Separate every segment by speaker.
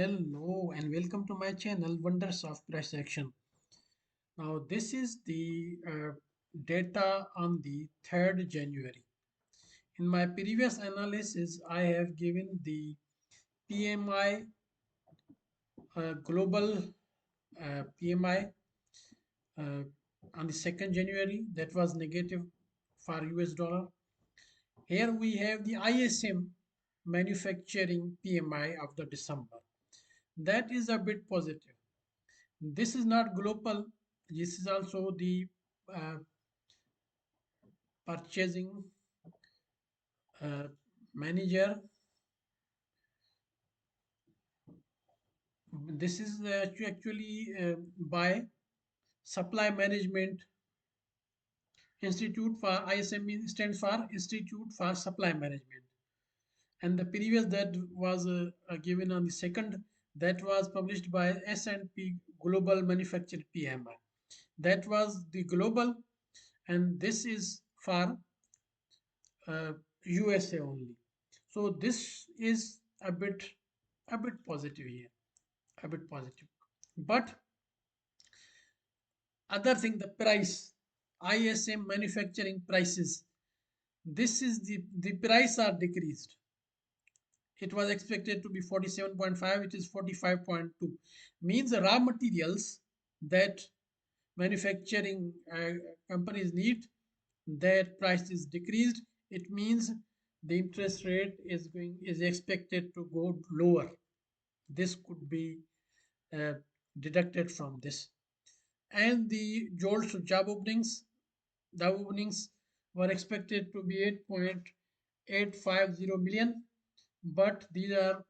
Speaker 1: Hello and welcome to my channel Wonders of Price Action. Now this is the data on the 3rd January. In my previous analysis, I have given the PMI global PMI on the 2nd January that was negative for US dollar. Here we have the ISM manufacturing PMI of the December. That is a bit positive. This is not global. This is also the uh, purchasing uh, manager. This is actually by Supply Management Institute for ISM stands for Institute for Supply Management. And the previous that was given on the second that was published by S&P Global Manufacturing PMI. That was the global, and this is for USA only. So this is a bit positive here, a bit positive. But other thing, the price, ISM manufacturing prices. This is the price are decreased. It was expected to be 47.5, it is 45.2. Means the raw materials that manufacturing companies need, that price is decreased. It means the interest rate is expected to go lower. This could be uh, deducted from this. And the Jolt job openings were expected to be 8.850 million, but these are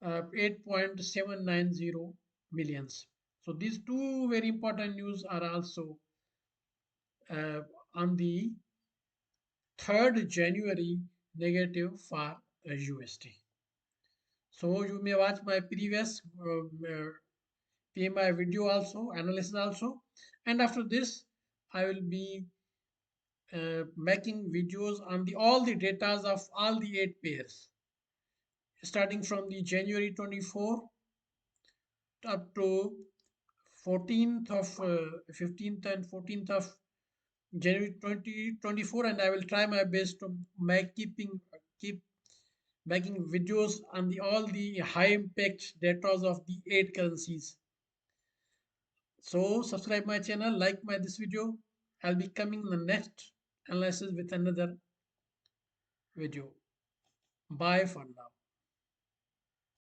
Speaker 1: 8.790 millions. So these two very important news are also on the 3rd January negative for USD. So you may watch my previous PMI video also, analysis also, and after this I will be making videos on all the datas of all the 8 pairs, starting from the January 24 up to 14th of 15th and 14th of January 2024, and I will try my best to keep making videos on all the high impact data of the 8 currencies. So subscribe my channel, like my this video. I'll be coming in the next analysis with another video. Bye for now.